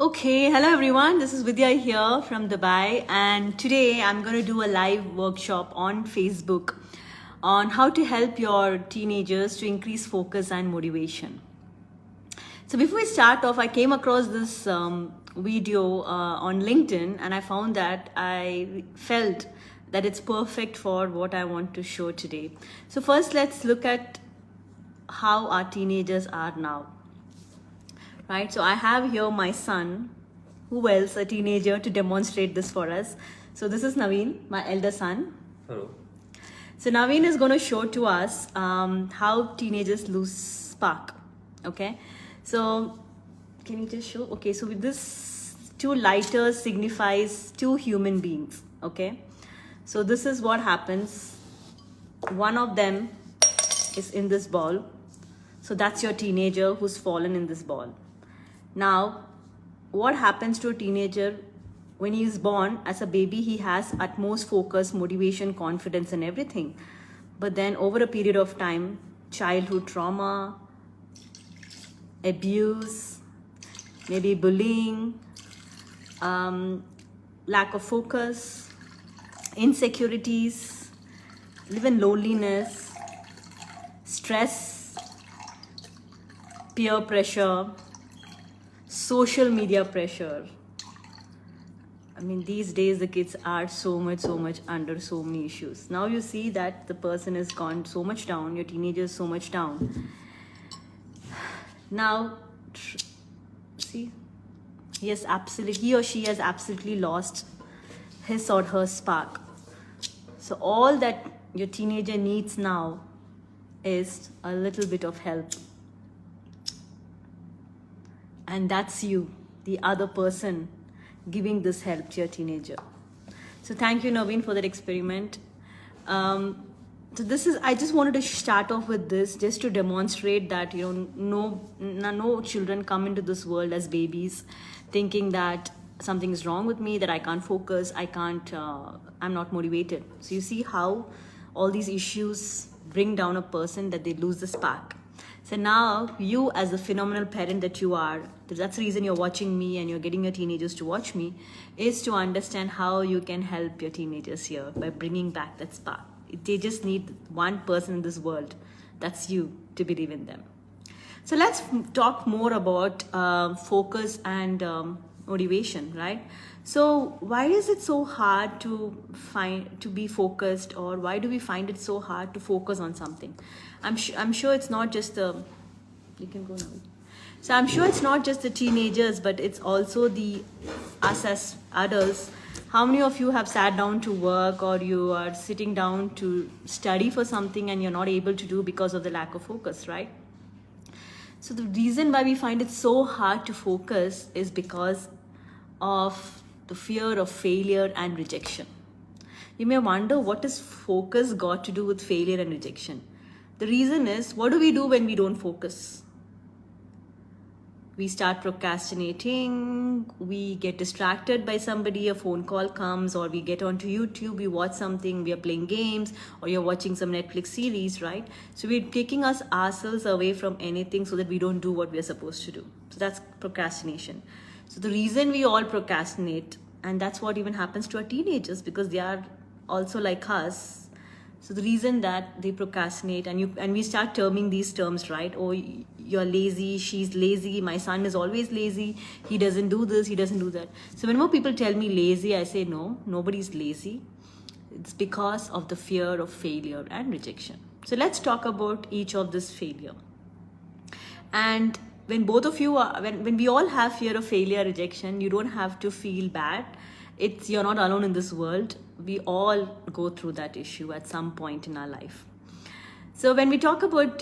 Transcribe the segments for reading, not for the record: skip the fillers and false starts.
Okay, hello everyone. This is Vidya here from Dubai, and today I'm going to do a live workshop on Facebook on how to help your teenagers to increase focus and motivation. So, before we start off, I came across this video on LinkedIn, and I found that I felt that it's perfect for what I want to show today. So, first, let's look at how our teenagers are now. Right, so I have here my son, who else, a teenager, to demonstrate this for us. So this is Naveen, my elder son. Hello. So Naveen is going to show to us how teenagers lose spark. Okay, so can you just show? Okay, so with this, two lighters signifies two human beings. Okay, so this is what happens. One of them is in this ball. So that's your teenager who's fallen in this ball. Now, what happens to a teenager when he is born? As a baby, he has utmost focus, motivation, confidence, and everything. But then, over a period of time, childhood trauma, abuse, maybe bullying, lack of focus, insecurities, even loneliness, stress, peer pressure, social media pressure. I mean, these days the kids are so much under so many issues. Now you see that the person has gone so much down, your teenager is so much down. Now, see, he or she has absolutely lost his or her spark. So all that your teenager needs now is a little bit of help. And that's you, the other person, giving this help to your teenager. So thank you, Naveen, for that experiment. So I just wanted to start off with this just to demonstrate that, no children come into this world as babies thinking that something is wrong with me, that I can't focus, I'm not motivated. So you see how all these issues bring down a person, that they lose the spark. So now you, as a phenomenal parent that you are, that's the reason you're watching me and you're getting your teenagers to watch me, is to understand how you can help your teenagers here by bringing back that spark. They just need one person in this world, that's you, to believe in them. So let's talk more about focus and motivation, right? So why is it so hard to be focused, or why do we find it so hard to focus on something? I'm sure it's not just you can go now. So I'm sure it's not just the teenagers, but it's also us as adults. How many of you have sat down to work, or you are sitting down to study for something and you're not able to do because of the lack of focus, right? So the reason why we find it so hard to focus is because of the fear of failure and rejection. You may wonder, what has focus got to do with failure and rejection? The reason is, what do we do when we don't focus? We start procrastinating, we get distracted by somebody, a phone call comes, or we get onto YouTube, we watch something, we are playing games, or you're watching some Netflix series, right? So we're taking ourselves away from anything so that we don't do what we're supposed to do. So that's procrastination. So the reason we all procrastinate, and that's what even happens to our teenagers, because they are also like us. So the reason that they procrastinate, and we start terming these terms, right? Oh, you're lazy, she's lazy, my son is always lazy, he doesn't do this, he doesn't do that. So whenever people tell me lazy, I say no, nobody's lazy. It's because of the fear of failure and rejection. So let's talk about each of this failure. And when both of you are, when we all have fear of failure, rejection, you don't have to feel bad. You're not alone in this world. We all go through that issue at some point in our life. So when we talk about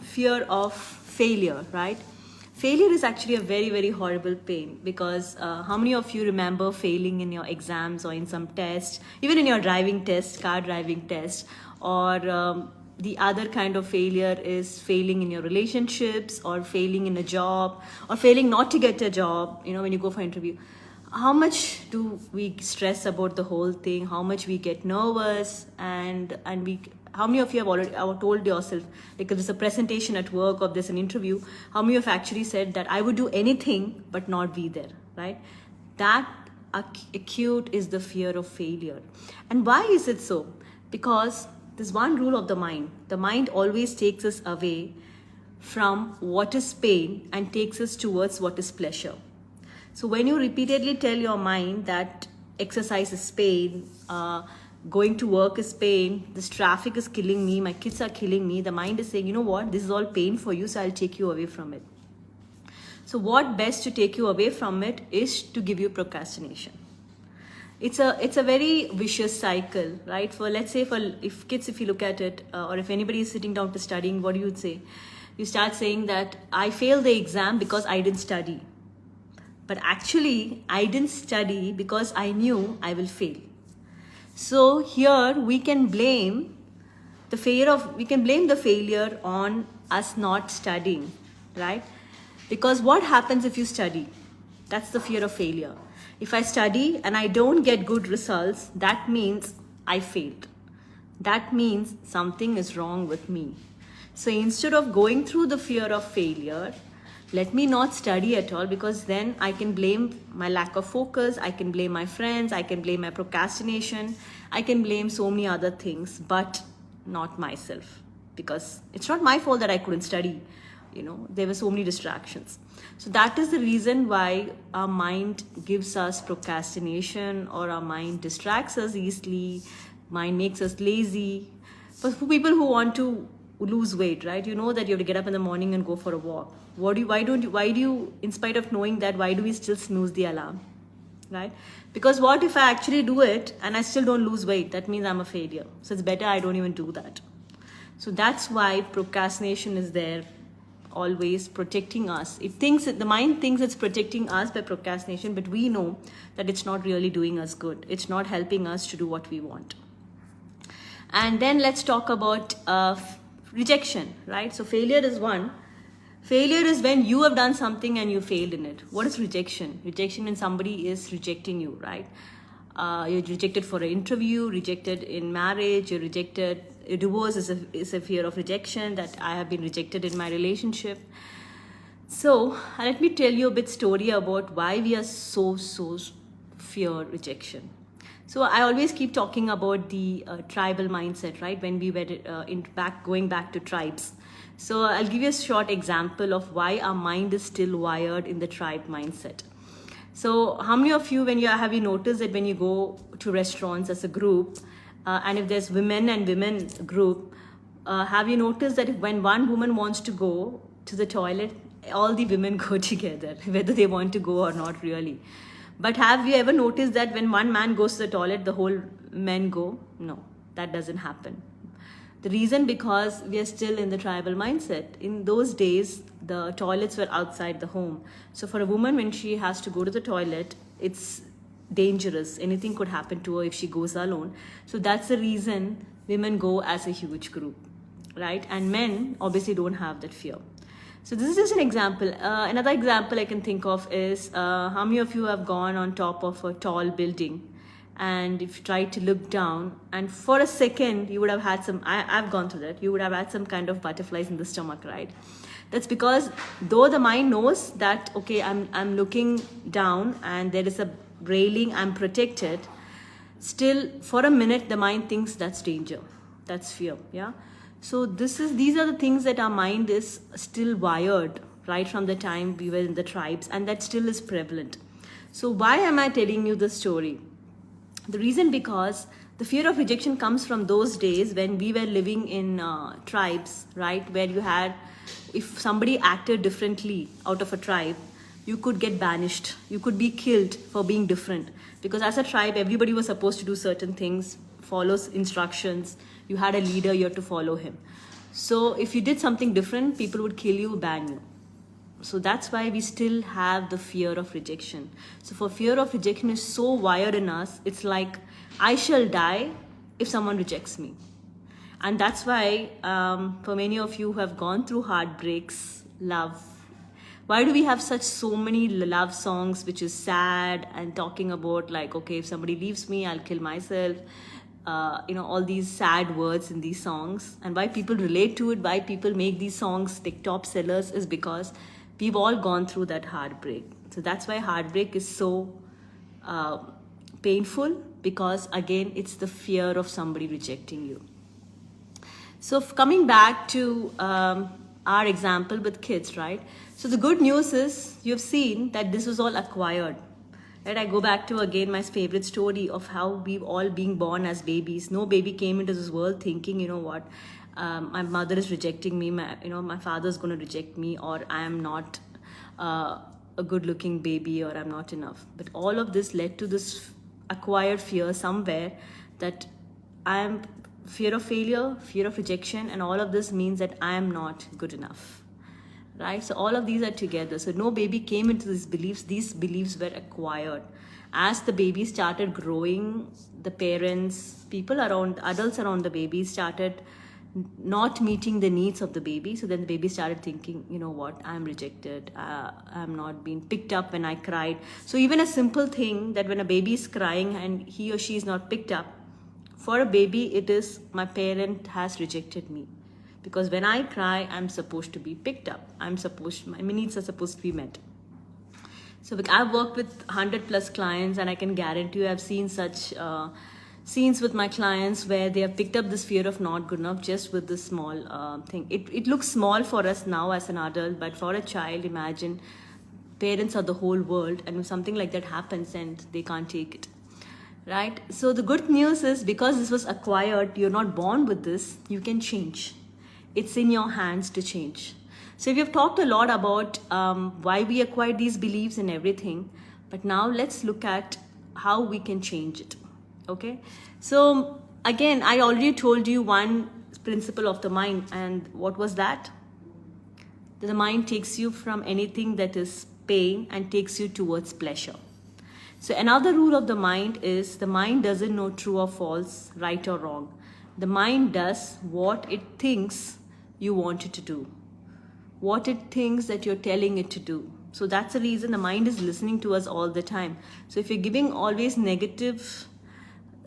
fear of failure, right? Failure is actually a very horrible pain, because how many of you remember failing in your exams or in some test, even in your driving test, car driving test, or the other kind of failure is failing in your relationships, or failing in a job, or failing not to get a job, when you go for interview. How much do we stress about the whole thing? How much we get nervous, and how many of you have already told yourself, like if there's a presentation at work or there's an interview, how many have actually said that I would do anything but not be there, right? That acute is the fear of failure. And why is it so? Because there's one rule of the mind. The mind always takes us away from what is pain and takes us towards what is pleasure. So when you repeatedly tell your mind that exercise is pain, going to work is pain, this traffic is killing me, my kids are killing me, the mind is saying, you know what, this is all pain for you, so I'll take you away from it. So what best to take you away from it is to give you procrastination. It's a very vicious cycle, right? For let's say if you look at it, or if anybody is sitting down to studying, what do you say? You start saying that I failed the exam because I didn't study. But actually, I didn't study because I knew I will fail. So here we can blame the failure on us not studying, right? Because what happens if you study? That's the fear of failure. If I study and I don't get good results, that means I failed. That means something is wrong with me. So instead of going through the fear of failure, let me not study at all, because then I can blame my lack of focus, I can blame my friends, I can blame my procrastination, I can blame so many other things, but not myself, because it's not my fault that I couldn't study. There were so many distractions. So that is the reason why our mind gives us procrastination, or our mind distracts us easily, mind makes us lazy. For people who want to lose weight, right? You know that you have to get up in the morning and go for a walk. Why do you, in spite of knowing that, why do we still snooze the alarm, right? Because what if I actually do it and I still don't lose weight? That means I'm a failure. So it's better I don't even do that. So that's why procrastination is there, always protecting us. The mind thinks it's protecting us by procrastination, but we know that it's not really doing us good. It's not helping us to do what we want. And then let's talk about rejection, right? So failure is one. Failure is when you have done something and you failed in it. What is rejection? Rejection when somebody is rejecting you, right? You're rejected for an interview, rejected in marriage, you're rejected. Divorce is a fear of rejection, that I have been rejected in my relationship. So let me tell you a bit story about why we are so fear rejection. So I always keep talking about the tribal mindset, right? When we were going back to tribes. So I'll give you a short example of why our mind is still wired in the tribe mindset. So how many of you, have you noticed that when you go to restaurants as a group, and if there's women and women group, have you noticed that when one woman wants to go to the toilet, all the women go together, whether they want to go or not really? But have you ever noticed that when one man goes to the toilet, the whole men go? No, that doesn't happen. The reason, because we are still in the tribal mindset. In those days, the toilets were outside the home. So for a woman, when she has to go to the toilet, it's dangerous. Anything could happen to her if she goes alone. So that's the reason women go as a huge group, right? And men obviously don't have that fear. So this is just an example. Another example I can think of is, how many of you have gone on top of a tall building, and if you try to look down, and for a second you would have had I've gone through that, you would have had some kind of butterflies in the stomach, right? That's because though the mind knows that, okay, I'm looking down and there is a railing, I'm protected, still for a minute the mind thinks that's danger, that's fear, yeah? So these are the things that our mind is still wired right from the time we were in the tribes, and that still is prevalent. So why am I telling you this story? The reason, because the fear of rejection comes from those days when we were living in tribes, right? Where you had, if somebody acted differently out of a tribe, you could get banished. You could be killed for being different. Because as a tribe, everybody was supposed to do certain things, follows instructions. You had a leader, you had to follow him. So if you did something different, people would kill you, ban you. So that's why we still have the fear of rejection. So for fear of rejection is so wired in us, it's like, I shall die if someone rejects me. And that's why for many of you who have gone through heartbreaks, love, why do we have so many love songs which is sad and talking about like, okay, if somebody leaves me, I'll kill myself. all these sad words in these songs, and why people relate to it, why people make these songs like top sellers, is because we've all gone through that heartbreak. So that's why heartbreak is so uh, painful, because again, it's the fear of somebody rejecting you. So coming back to our example with kids, right? So the good news is you've seen that this was all acquired. Right? I go back to again my favorite story of how we've all been born as babies. No baby came into this world thinking, you know what, my mother is rejecting me, my father's going to reject me, or I am not a good-looking baby, or I'm not enough. But all of this led to this acquired fear somewhere that I am fear of failure, fear of rejection, and all of this means that I am not good enough. Right? So all of these are together. So no baby came into these beliefs were acquired. As the baby started growing, the parents, people around, adults around the baby started not meeting the needs of the baby. So then the baby started thinking, you know what, I'm rejected, I'm not being picked up when I cried. So even a simple thing that when a baby is crying and he or she is not picked up, for a baby it is, my parent has rejected me. Because when I cry, I'm supposed to be picked up. My needs are supposed to be met. So I've worked with 100 plus clients, and I can guarantee you I've seen such scenes with my clients where they have picked up this fear of not good enough just with this small thing. It looks small for us now as an adult, but for a child, imagine parents are the whole world, and if something like that happens, and they can't take it. Right? So the good news is, because this was acquired, you're not born with this, you can change. It's in your hands to change. So we have talked a lot about why we acquired these beliefs and everything, but now let's look at how we can change it. Okay? So again, I already told you one principle of the mind, and what was that? That the mind takes you from anything that is pain and takes you towards pleasure. So another rule of the mind is, the mind doesn't know true or false, right or wrong. The mind does what it thinks you want it to do, what it thinks that you're telling it to do. So that's the reason the mind is listening to us all the time. So if you're giving always negative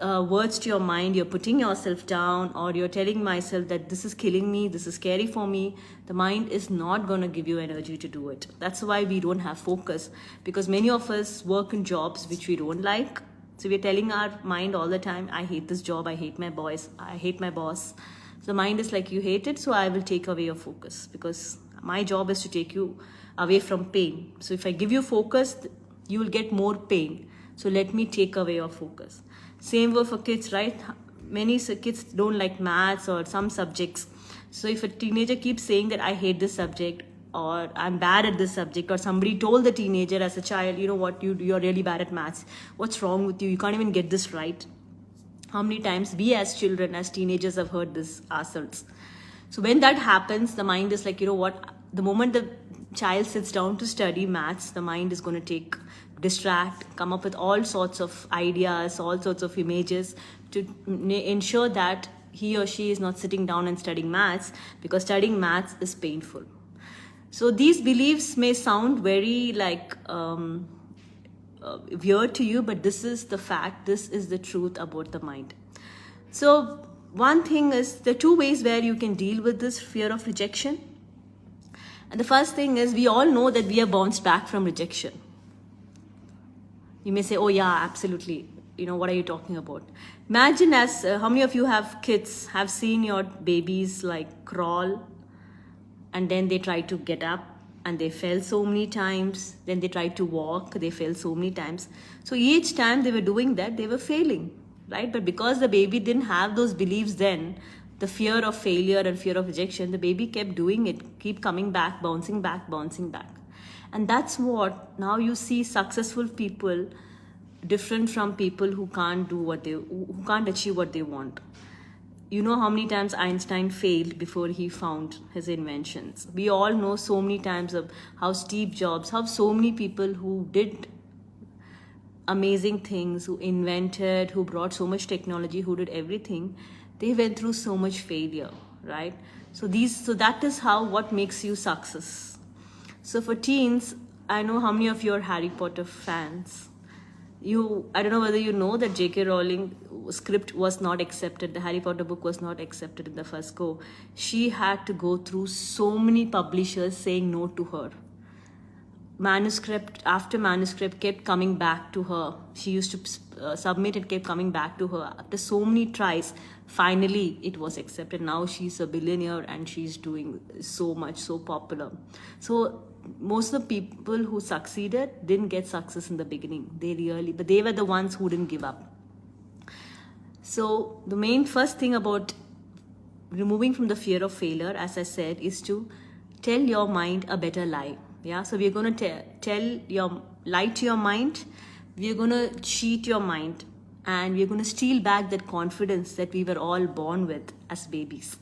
words to your mind, you're putting yourself down, or you're telling myself that this is killing me, this is scary for me, the mind is not going to give you energy to do it. That's why we don't have focus, because many of us work in jobs which we don't like. So we're telling our mind all the time, I hate this job, I hate my boss, I hate my boss. So the mind is like, you hate it, so I will take away your focus, because my job is to take you away from pain. So if I give you focus, you will get more pain. So let me take away your focus. Same way for kids, right? Many kids don't like maths or some subjects. So if a teenager keeps saying that I hate this subject, or I'm bad at this subject, or somebody told the teenager as a child, you know what, you're really bad at maths. What's wrong with you? You can't even get this right. How many times we as children, as teenagers, have heard this ourselves? So when that happens, the mind is like, you know what, the moment the child sits down to study maths, the mind is going to distract, come up with all sorts of ideas, all sorts of images to ensure that he or she is not sitting down and studying maths, because studying maths is painful. So these beliefs may sound very like weird to you, but this is the fact, this is the truth about the mind. So one thing is, there are two ways where you can deal with this fear of rejection. And the first thing is, we all know that we have bounced back from rejection. You may say, oh yeah, absolutely. You know, what are you talking about? Imagine how many of you have kids, have seen your babies like crawl, and then they try to get up and they fell so many times. Then they tried to walk, they fell so many times. So each time they were doing that, they were failing, right? But because the baby didn't have those beliefs then, the fear of failure and fear of rejection, the baby kept doing it, keep coming back, bouncing back, bouncing back. And that's what now you see successful people different from people who can't who can't achieve what they want. You know how many times Einstein failed before he found his inventions. We all know so many times of how Steve Jobs, how so many people who did amazing things, who invented, who brought so much technology, who did everything, they went through so much failure, right? So that is what makes you success. So for teens, I know how many of you are Harry Potter fans. I don't know whether you know that J.K. Rowling script was not accepted. The Harry Potter book was not accepted in the first go. She had to go through so many publishers saying no to her. Manuscript after manuscript kept coming back to her. She used to submit, it kept coming back to her. After so many tries, finally it was accepted. Now she's a billionaire and she's doing so much, so popular. So most of the people who succeeded didn't get success in the beginning. But they were the ones who didn't give up. So the main first thing about removing from the fear of failure, as I said, is to tell your mind a better lie. Yeah, so we're going to lie to your mind. We're going to cheat your mind, and we're going to steal back that confidence that we were all born with as babies.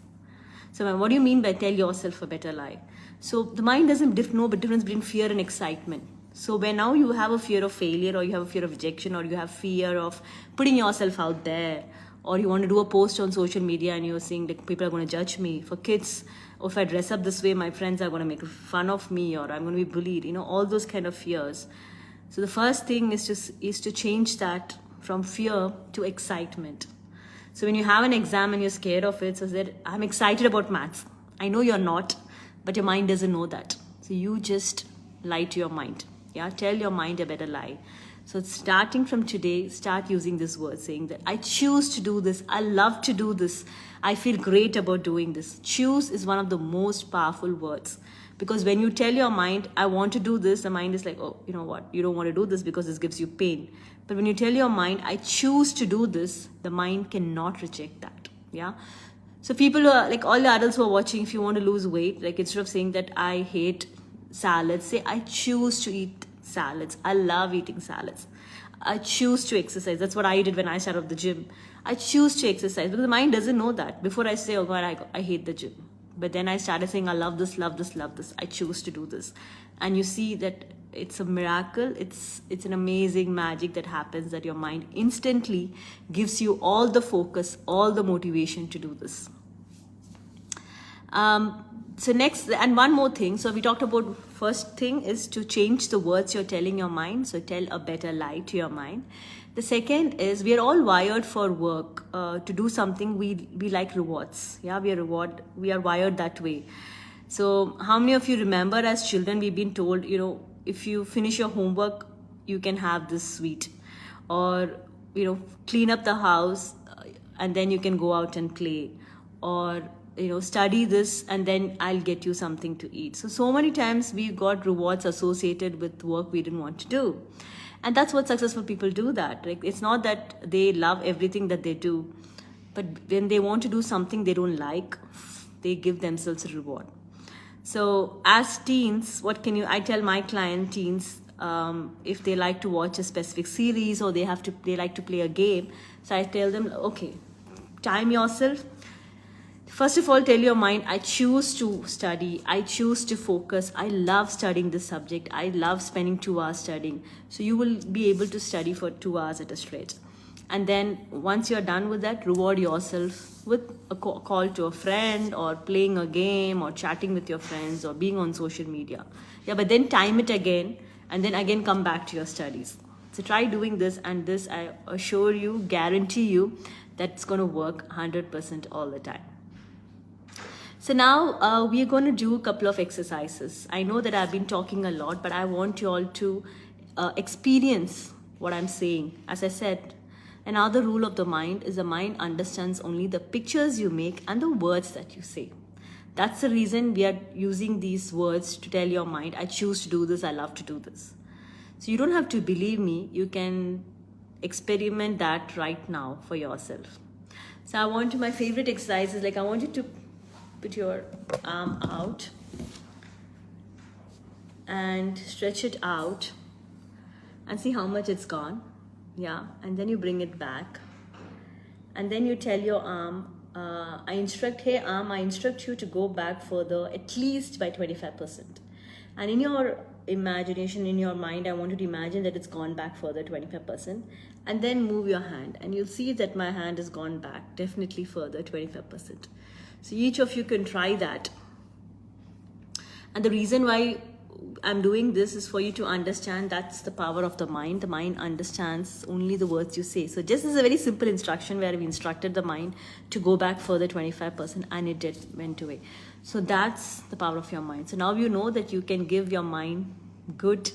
So what do you mean by tell yourself a better lie? So the mind doesn't know the difference between fear and excitement. So when now you have a fear of failure, or you have a fear of rejection, or you have fear of putting yourself out there, or you want to do a post on social media and you're saying like people are going to judge me. For kids, or if I dress up this way, my friends are going to make fun of me, or I'm going to be bullied, all those kind of fears. So the first thing is to change that from fear to excitement. So when you have an exam and you're scared of it, so that I'm excited about maths. I know you're not, but your mind doesn't know that. So you just lie to your mind. Yeah, tell your mind a better lie. So starting from today, start using this word, saying that I choose to do this. I love to do this. I feel great about doing this. Choose is one of the most powerful words, because when you tell your mind, I want to do this, the mind is like, oh, you know what? You don't want to do this because this gives you pain. But when you tell your mind, I choose to do this, the mind cannot reject that. Yeah. So people who are like all the adults who are watching, if you want to lose weight, like instead of saying that I hate salads, say I choose to eat salads. I love eating salads. I choose to exercise. That's what I did when I started the gym. I choose to exercise, because the mind doesn't know that. Before I say, oh God, I hate the gym. But then I started saying, I love this, love this, love this. I choose to do this. And you see that it's a miracle. It's an amazing magic that happens, that your mind instantly gives you all the focus, all the motivation to do this. So next, and one more thing. So we talked about, first thing is to change the words you're telling your mind. So tell a better lie to your mind. The second is, we are all wired for work, to do something. We like rewards. Yeah, we are wired that way. So how many of you remember as children, we've been told, if you finish your homework, you can have this sweet, or, clean up the house, and then you can go out and play, or, study this and then I'll get you something to eat. So many times we got rewards associated with work we didn't want to do. And that's what successful people do that. Like, it's not that they love everything that they do, but when they want to do something they don't like, they give themselves a reward. So as teens, I tell my client teens, if they like to watch a specific series, or they like to play a game. So I tell them, okay, time yourself. First of all, tell your mind, I choose to study. I choose to focus. I love studying this subject. I love spending 2 hours studying. So you will be able to study for 2 hours at a stretch. And then once you're done with that, reward yourself with a call to a friend, or playing a game, or chatting with your friends, or being on social media. Yeah, but then time it again, and then again come back to your studies. So try doing this, and this, I assure you, guarantee you, that's going to work 100% all the time. So now we are going to do a couple of exercises. I know that I've been talking a lot, but I want you all to experience what I'm saying. As I said, another rule of the mind is the mind understands only the pictures you make and the words that you say. That's the reason we are using these words to tell your mind, I choose to do this, I love to do this. So you don't have to believe me. You can experiment that right now for yourself. So my favorite exercise is, like, I want you to put your arm out and stretch it out and see how much it's gone. Yeah, and then you bring it back, and then you tell your arm, I instruct you to go back further, at least by 25%. And in your imagination, in your mind, I want you to imagine that it's gone back further 25%, and then move your hand, and you'll see that my hand has gone back definitely further 25%. So each of you can try that. And the reason why I'm doing this is for you to understand that's the power of the mind. The mind understands only the words you say. So just as a very simple instruction where we instructed the mind to go back further 25% and it went away. So that's the power of your mind. So now you know that you can give your mind good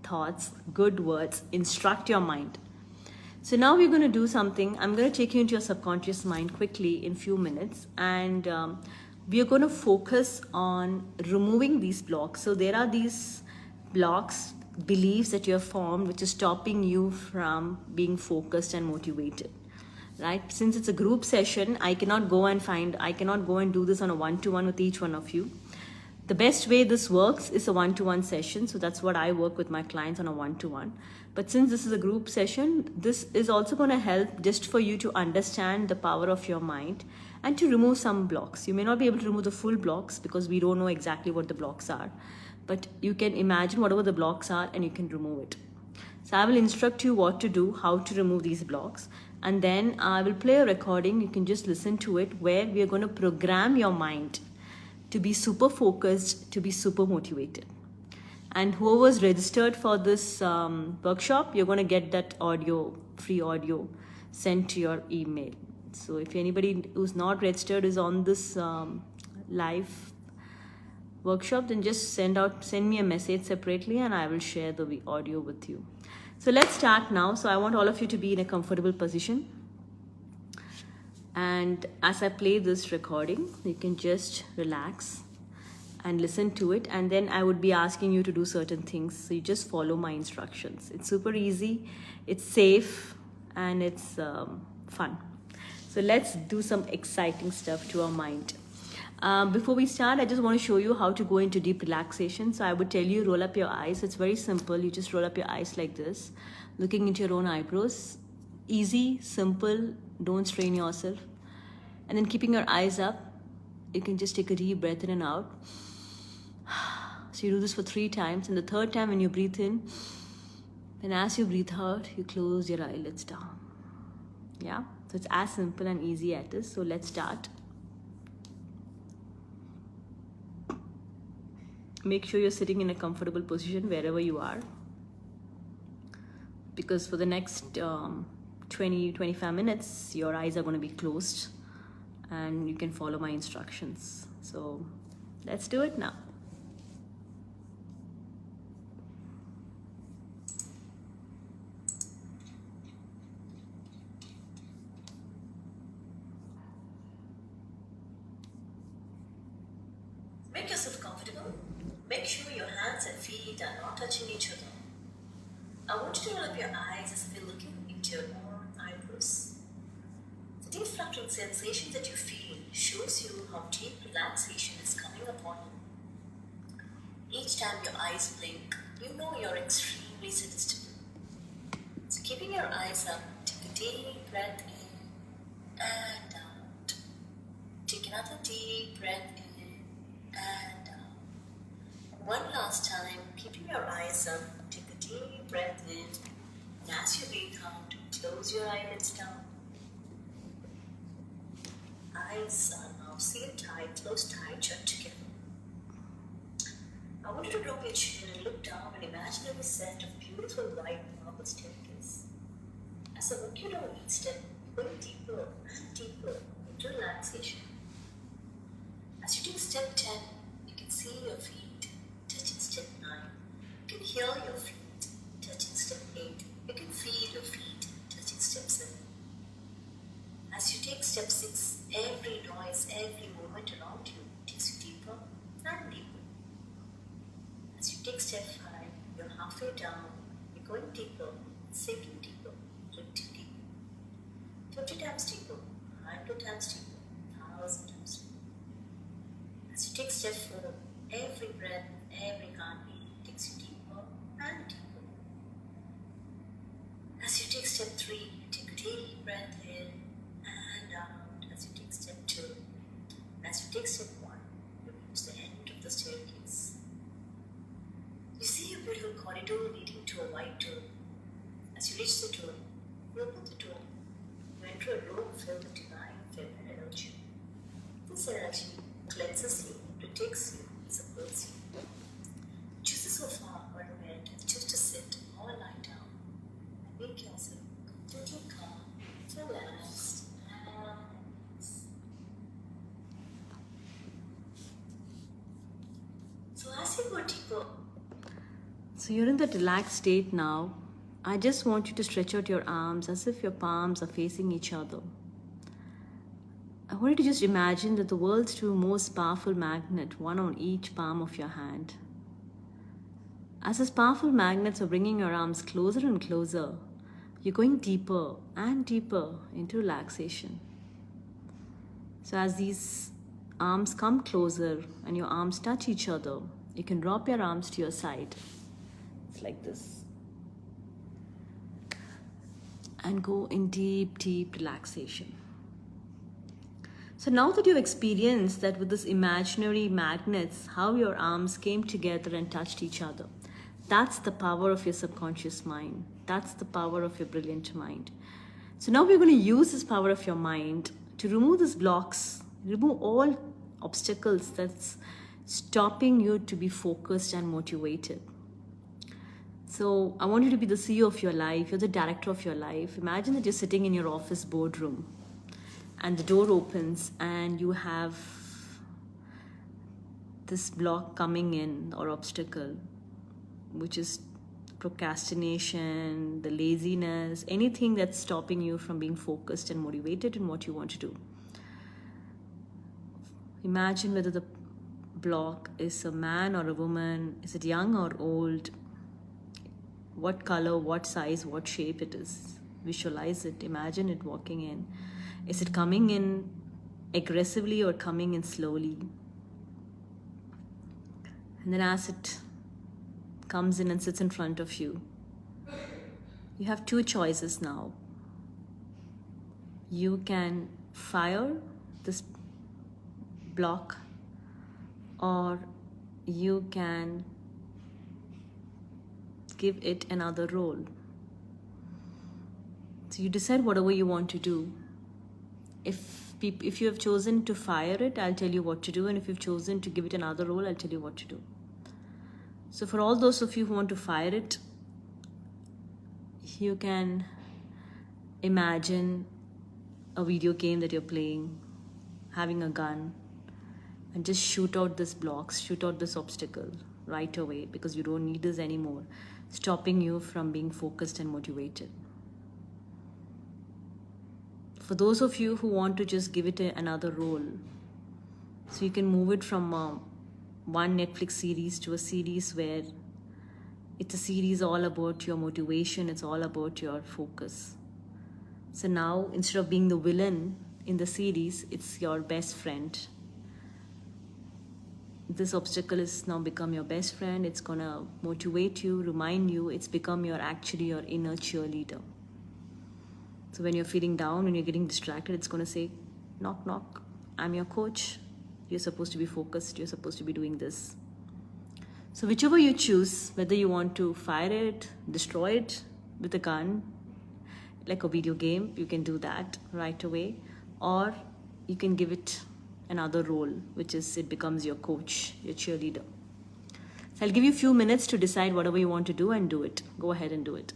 thoughts, good words, instruct your mind. So now we're going to do something. I'm going to take you into your subconscious mind quickly in few minutes, and we are going to focus on removing these blocks. So there are these blocks, beliefs that you have formed, which is stopping you from being focused and motivated, right? Since it's a group session, I cannot go and do this on a one-to-one with each one of you. The best way this works is a one-to-one session. So that's what I work with my clients on a one-to-one. But since this is a group session, this is also going to help just for you to understand the power of your mind and to remove some blocks. You may not be able to remove the full blocks because we don't know exactly what the blocks are. But you can imagine whatever the blocks are and you can remove it. So I will instruct you what to do, how to remove these blocks. And then I will play a recording. You can just listen to it where we are going to program your mind to be super focused, to be super motivated. And whoever's registered for this workshop, you're going to get that audio, free audio, sent to your email. So if anybody who's not registered is on this live workshop, then just send me a message separately and I will share the audio with you. So let's start now. So I want all of you to be in a comfortable position. And as I play this recording, you can just relax and listen to it. And then I would be asking you to do certain things. So you just follow my instructions. It's super easy, it's safe, and it's fun. So let's do some exciting stuff to our mind. Before we start, I just want to show you how to go into deep relaxation. So I would tell you, roll up your eyes. It's very simple. You just roll up your eyes like this, looking into your own eyebrows. Easy, simple, don't strain yourself. And then keeping your eyes up, you can just take a deep breath in and out. So you do this for 3 times. And the 3rd time when you breathe in, and as you breathe out, you close your eyelids down. Yeah, so it's as simple and easy as this. So let's start. Make sure you're sitting in a comfortable position wherever you are, because for the next 20-25 minutes your eyes are going to be closed and you can follow my instructions. So let's do it now. Make yourself comfortable. Make sure your hands and feet are not touching each other. I want you to roll up your eyes as if you're looking into your own eyebrows. The deep fluttering sensation that you feel shows you how deep relaxation is coming upon you. Each time your eyes blink, you know you're extremely suggestible. So keeping your eyes up, take a deep breath in and out. Take another deep breath in and out. One last time, keeping your eyes up, take a deep breath in, and as you breathe out, close your eyelids down. Eyes are now sealed tight, closed tight, shut together. I want you to drop your chin and look down an imaginary set of beautiful white marble staircase. As I walk you down each step, you're going deeper and deeper into relaxation. As you take step 10, you can see your feet touching step 9. You can hear your feet touching step 8. You can feel your feet touching step 7. As you take step 6, every noise, every movement around you takes you deeper and deeper. As you take step 5, you're halfway down, you're going deeper, sinking deeper, drifting deeper. 50 times deeper, 100 times deeper, 1,000 times deeper. As you take step 4, every breath, every heartbeat takes you deeper and deeper. As you take step 3, take a deep breath in and out. As you take step 2, as you take step 1, you reach the end of the staircase. You see a beautiful corridor leading to a white door. As you reach the door, you open the door. You enter a room filled with divine feminine energy. This energy cleanses you, protects you, supports you. Choose this So you're in that relaxed state now. I just want you to stretch out your arms as if your palms are facing each other. I want you to just imagine that the world's two most powerful magnets, one on each palm of your hand. As these powerful magnets are bringing your arms closer and closer, you're going deeper and deeper into relaxation. So as these arms come closer and your arms touch each other, you can drop your arms to your side. It's like this. And go in deep, deep relaxation. So now that you've experienced that with this imaginary magnets, how your arms came together and touched each other, that's the power of your subconscious mind. That's the power of your brilliant mind. So now we're going to use this power of your mind to remove these blocks, remove all obstacles that's stopping you to be focused and motivated. So I want you to be the CEO of your life. You're the director of your life. Imagine that you're sitting in your office boardroom and the door opens and you have this block coming in or obstacle, which is procrastination, the laziness, anything that's stopping you from being focused and motivated in what you want to do. Imagine whether the block is a man or a woman, is it young or old, what color, what size, what shape it is. Visualize it, imagine it walking in. Is it coming in aggressively or coming in slowly? And then as it comes in and sits in front of you, you have two choices now. You can fire this block, or you can give it another role. So you decide whatever you want to do. If you have chosen to fire it, I'll tell you what to do, and if you've chosen to give it another role, I'll tell you what to do. So for all those of you who want to fire it, you can imagine a video game that you're playing, having a gun, and just shoot out this blocks, shoot out this obstacle right away, because you don't need this anymore, stopping you from being focused and motivated. For those of you who want to just give it another role, so you can move it from one Netflix series to a series where it's a series all about your motivation, it's all about your focus. So now, instead of being the villain in the series, it's your best friend. This obstacle is now become your best friend. It's gonna motivate you, remind you. It's become actually your inner cheerleader. So when you're feeling down, when you're getting distracted, it's gonna say, knock, knock, I'm your coach. You're supposed to be focused. You're supposed to be doing this. So whichever you choose, whether you want to fire it, destroy it with a gun, like a video game, you can do that right away. Or you can give it another role, which is it becomes your coach, your cheerleader. So I'll give you a few minutes to decide whatever you want to do and do it. Go ahead and do it.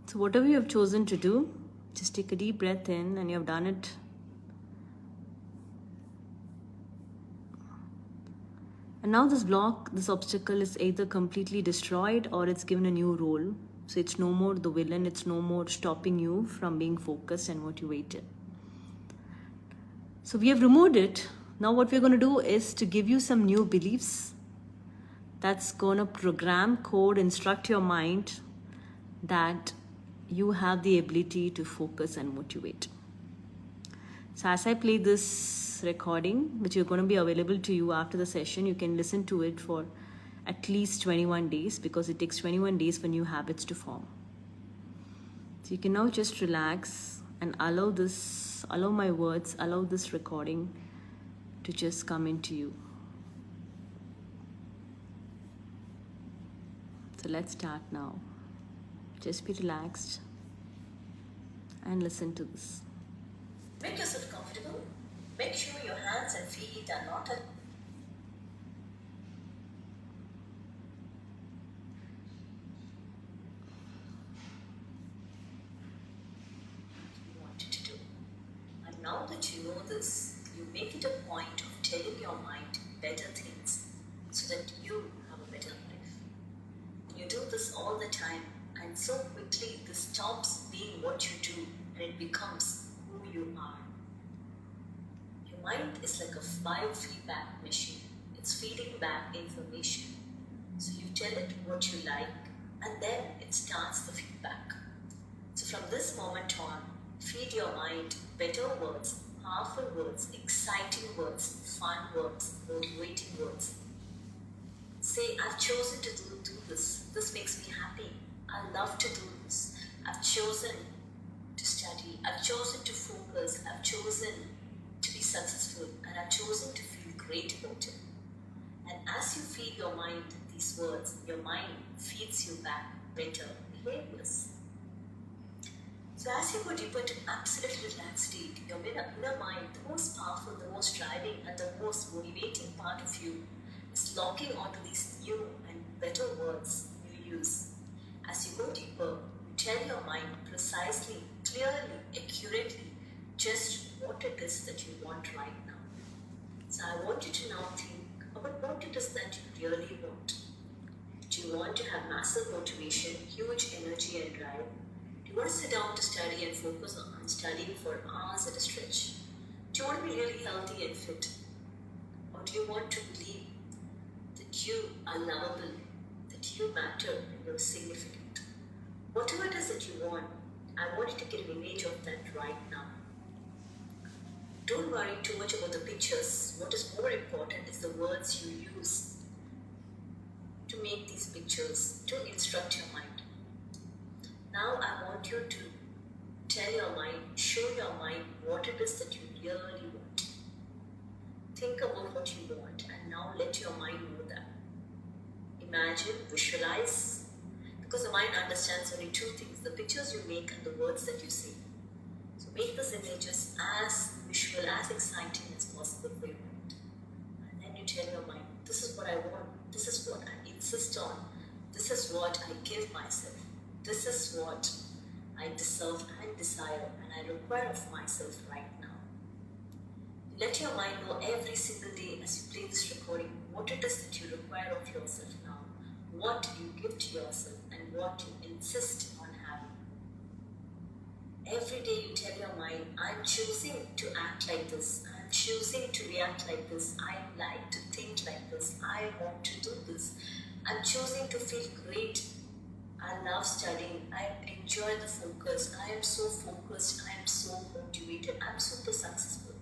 So whatever you have chosen to do, just take a deep breath in, and you have done it. And now this block, this obstacle is either completely destroyed or it's given a new role. So it's no more the villain, it's no more stopping you from being focused and motivated. So we have removed it. Now what we're going to do is to give you some new beliefs that's going to program, code, instruct your mind that you have the ability to focus and motivate. So as I play this recording, which is going to be available to you after the session, you can listen to it for at least 21 days, because it takes 21 days for new habits to form. So you can now just relax and allow my words, allow this recording to just come into you. So let's start now. Just be relaxed and listen to this. Make yourself comfortable. Make sure your hands and feet are not at. You wanted to do. And now that you know this, you make it a point of telling your mind better things so that you have a better life. You do this all the time, and so quickly this stops being what you do and it becomes who you are. Your mind is like a biofeedback machine. It's feeding back information. So you tell it what you like, and then it starts the feedback. So from this moment on, feed your mind better words, powerful words, exciting words, fun words, motivating words. Say, I've chosen to do this. This makes me happy. I love to do this. I've chosen to study. I've chosen to focus. I've chosen to be successful. And I've chosen to feel great about it. And as you feed your mind these words, your mind feeds you back better behaviors. So as you go deeper into absolutely relaxed state, your inner mind, the most powerful, the most driving, and the most motivating part of you is locking onto these new and better words you use. As you go deeper, you tell your mind precisely, clearly, accurately, just what it is that you want right now. So I want you to now think about what it is that you really want. Do you want to have massive motivation, huge energy and drive? Do you want to sit down to study and focus on studying for hours at a stretch? Do you want to be really healthy and fit? Or do you want to believe that you are lovable, that you matter and you're significant? Whatever it is that you want, I want you to get an image of that right now. Don't worry too much about the pictures. What is more important is the words you use to make these pictures, to instruct your mind. Now I want you to tell your mind, show your mind what it is that you really want. Think about what you want and now let your mind know that. Imagine, visualize, because the mind understands only two things, the pictures you make and the words that you say. So make these images as visual, as exciting as possible for your mind. And then you tell your mind, this is what I want, this is what I insist on, this is what I give myself, this is what I deserve and desire and I require of myself right now. Let your mind know every single day as you play this recording what it is that you require of yourself now, what you give to yourself and what you insist on having. Every day you tell your mind, I'm choosing to act like this, I'm choosing to react like this, I like to think like this, I want to do this, I'm choosing to feel great, I love studying, I enjoy the focus, I am so focused, I am so motivated, I'm super successful.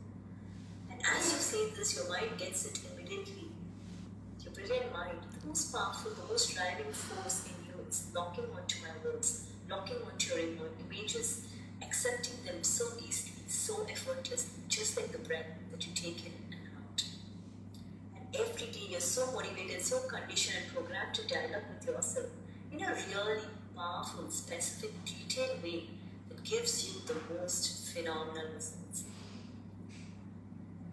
And as you say this, your mind gets it immediately. Your brilliant mind, the most powerful, the most driving force in you is locking onto my words, locking onto your images, accepting them so easily, so effortlessly, just like the breath that you take in and out. And every day you're so motivated, so conditioned and programmed to dialogue with yourself in a really powerful, specific, detailed way that gives you the most phenomenal results.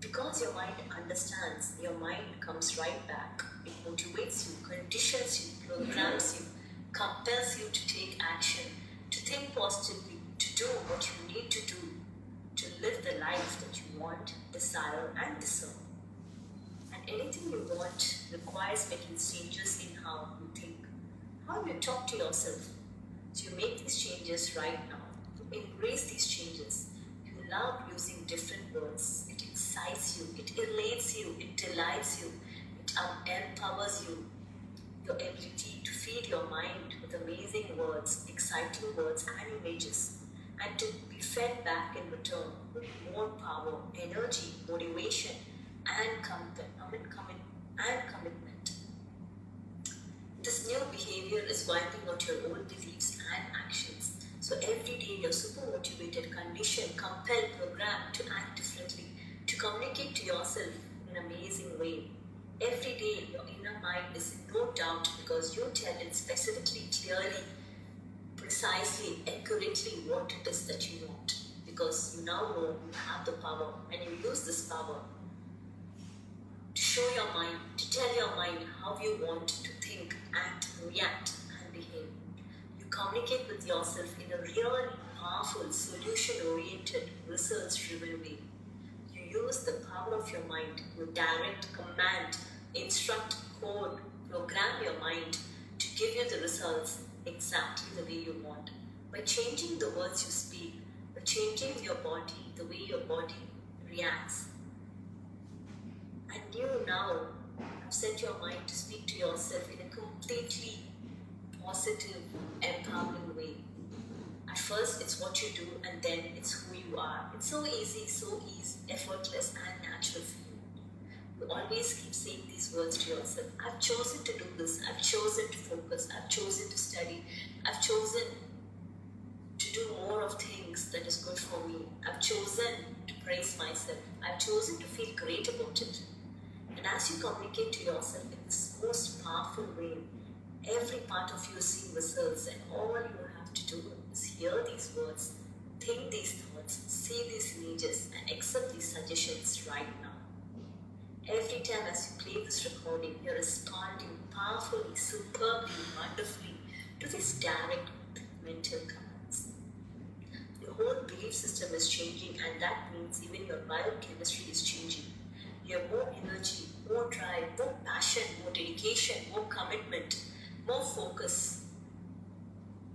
Because your mind understands, your mind comes right back. It motivates you, conditions you, programs you, compels you to take action, to think positively, to do what you need to do, to live the life that you want, desire, and deserve. And anything you want requires making changes in how you think, how you talk to yourself. So you make these changes right now. You embrace these changes. You love using different words. It excites you, it elates you, it delights you, it empowers you. Your ability to feed your mind with amazing words, exciting words and images, and to be fed back in return with more power, energy, motivation, and commitment. This new behavior is wiping out your old beliefs and actions. So So every day you're super motivated, conditioned, compelled, programmed to act differently, to communicate to yourself in an amazing way. Every day your inner mind is in no doubt because you tell it specifically, clearly, precisely, accurately what it is that you want. Because you now know you have the power and you use this power to show your mind, to tell your mind how you want to think, act, react, and behave. You communicate with yourself in a real, powerful, solution-oriented, results-driven way. You use the power of your mind. You direct, command, instruct, code, program your mind to give you the results exactly the way you want. By changing the words you speak, by changing your body, the way your body reacts. And you now have set your mind to speak to yourself in a completely positive, empowering way. At first, it's what you do, and then it's who you are. It's so easy, effortless, and natural for you. You always keep saying these words to yourself. I've chosen to do this. I've chosen to focus. I've chosen to study. I've chosen to do more of things that is good for me. I've chosen to praise myself. I've chosen to feel great about it. And as you communicate to yourself in this most powerful way, every part of you is seeing results, and all you have to do is hear these words, think these thoughts, see these images, and accept these suggestions right now. Every time as you play this recording, you're responding powerfully, superbly, wonderfully to these direct mental commands. Your whole belief system is changing, and that means even your biochemistry is changing. You have more energy, more drive, more passion, more dedication, more commitment, more focus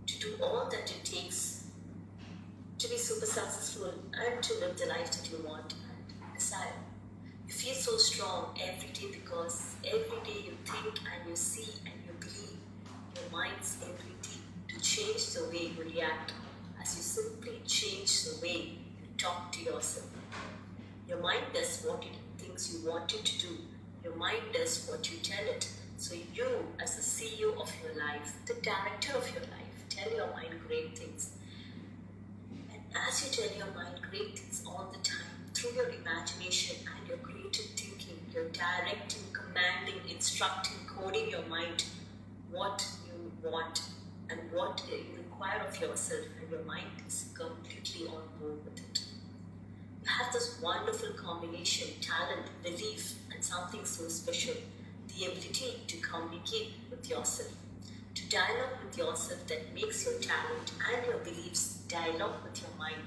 to do all that it takes to be super successful and to live the life that you want and desire. You feel so strong every day because every day you think and you see and you believe your mind's ability to change the way you react as you simply change the way you talk to yourself. Your mind does what it thinks you want it to do. Your mind does what you tell it. So you, as the CEO of your life, the director of your life, tell your mind great things. And as you tell your mind great things all the time, through your imagination and your creative thinking, you're directing, commanding, instructing, coding your mind what you want and what you require of yourself, and your mind is completely on board with it. You have this wonderful combination, talent, belief, and something so special, the ability to communicate with yourself, to dialogue with yourself that makes your talent and your beliefs dialogue with your mind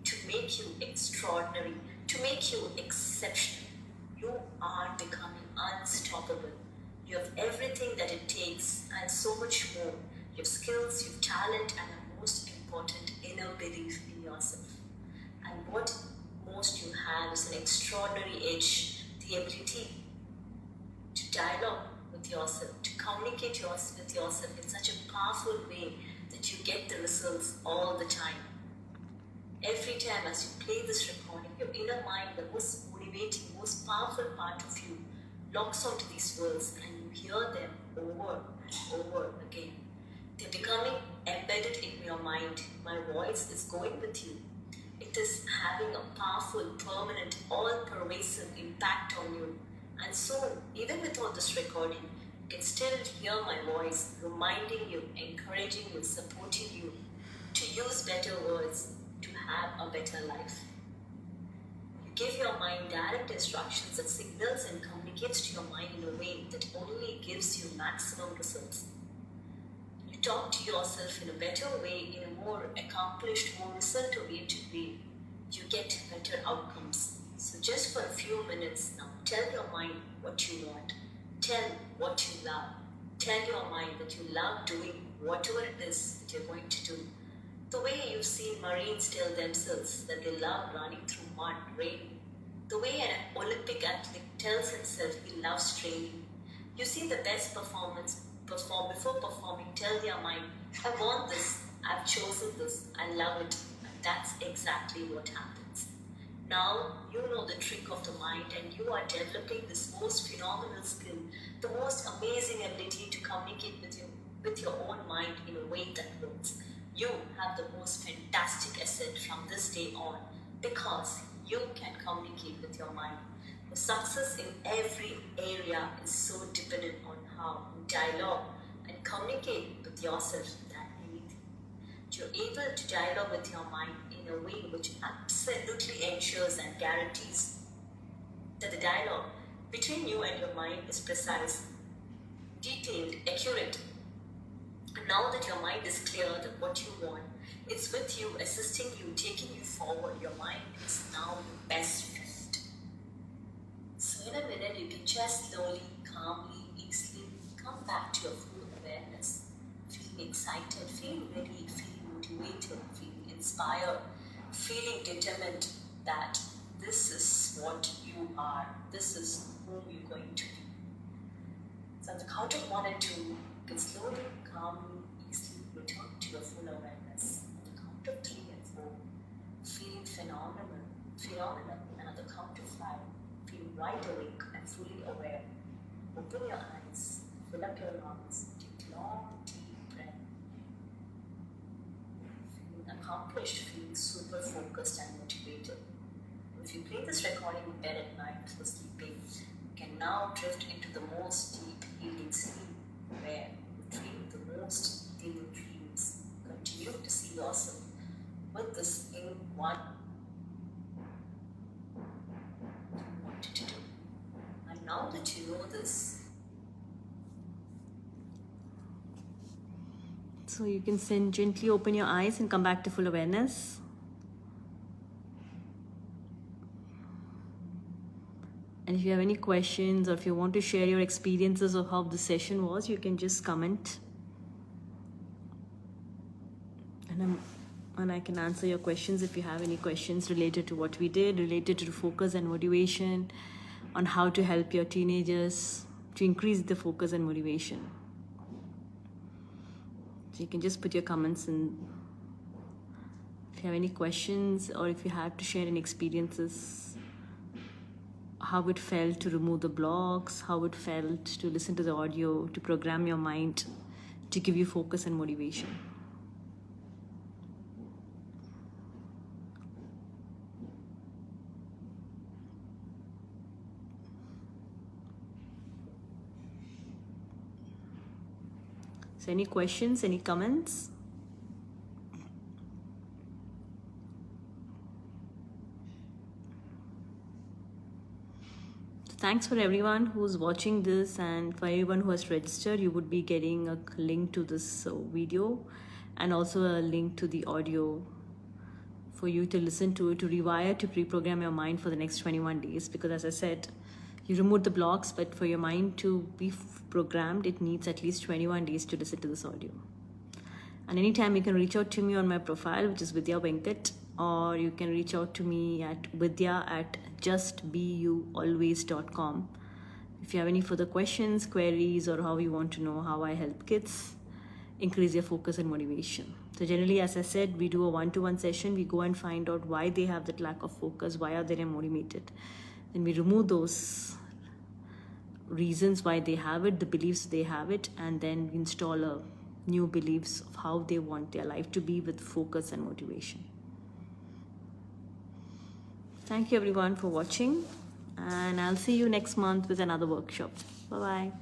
to make you extraordinary, to make you exceptional. You are becoming unstoppable. You have everything that it takes and so much more. You have skills, you have talent, and the most important, inner belief in yourself. And what most you have is an extraordinary edge, the ability to dialogue with yourself, to communicate with yourself in such a powerful way that you get the results all the time. Every time as you play this recording, your inner mind, the most motivating, most powerful part of you, locks onto these words and you hear them over and over again. They're becoming embedded in your mind. My voice is going with you. It is having a powerful, permanent, all-pervasive impact on you. And so, even without this recording, you can still hear my voice reminding you, encouraging you, supporting you to use better words to have a better life. You give your mind direct instructions that signals and communicates to your mind in a way that only gives you maximum results. You talk to yourself in a better way, in a more accomplished, more result-oriented way. You get better outcomes. So just for a few minutes now, tell your mind what you want. Tell what you love. Tell your mind that you love doing whatever it is that you're going to do. The way you've seen Marines tell themselves that they love running through mud, rain. The way an Olympic athlete tells himself he loves training. You see the best performance before performing, tell your mind, I want this, I've chosen this, I love it. And that's exactly what happens. Now you know the trick of the mind and you are developing this most phenomenal skill, the most amazing ability to communicate with your own mind in a way that works. You have the most fantastic asset from this day on because you can communicate with your mind. The success in every area is so dependent on how you dialogue and communicate with yourself than anything. You're able to dialogue with your mind in a way which absolutely ensures and guarantees that the dialogue between you and your mind is precise, detailed, accurate. And now that your mind is clear that what you want, it's with you, assisting you, taking you forward. Your mind is now your best friend. So in a minute, you can just slowly, calmly, easily come back to your full awareness, feeling excited, feeling ready, feeling motivated, feeling inspired, feeling determined that this is what you are, this is whom you're going to be. So on the count of 1 and 2, you can slowly, calmly, easily return to your full awareness. On the count of 3 and 4, feeling phenomenal, and on the count of 5, feeling wide awake and fully aware. Open your eyes, fill up your lungs, take long, deep breath. Feeling accomplished, feeling super focused and motivated. If you play this recording in bed at night before sleeping, you can now drift into the most deep healing sleep where you dream the most healing dreams. Continue to see yourself with this in one you wanted to do. And now that you know this, So you can gently open your eyes and come back to full awareness. And if you have any questions or if you want to share your experiences of how the session was, you can just comment. And I can answer your questions if you have any questions related to what we did, related to focus and motivation, on how to help your teenagers to increase the focus and motivation. So you can just put your comments in. If you have any questions or if you have to share any experiences, how it felt to remove the blocks, how it felt to listen to the audio, to program your mind, to give you focus and motivation. So any questions, any comments? Thanks for everyone who's watching this, and for everyone who has registered, you would be getting a link to this video and also a link to the audio for you to listen to, to rewire, to pre-program your mind for the next 21 days. Because as I said, you remove the blocks, but for your mind to be programmed, it needs at least 21 days to listen to this audio. And anytime you can reach out to me on my profile, which is Vidya Venkat, or you can reach out to me at vidya@justbeyoualways.com. If you have any further questions, queries, or how you want to know how I help kids increase their focus and motivation. So generally, as I said, we do a one-to-one session. We go and find out why they have that lack of focus, why are they unmotivated. Then we remove those reasons why they have it, the beliefs they have it, and then we install a new beliefs of how they want their life to be with focus and motivation. Thank you everyone for watching, and I'll see you next month with another workshop. Bye-bye.